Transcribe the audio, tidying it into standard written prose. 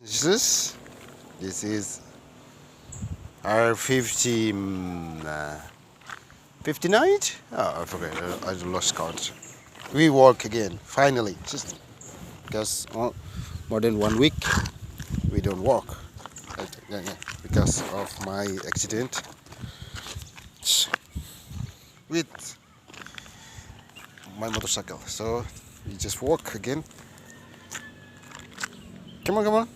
This is our 59? Oh, I forgot. I lost count. We walk again, finally. Just because more than 1 week we don't walk. Because of my accident with my motorcycle. So we just walk again. Come on, come on.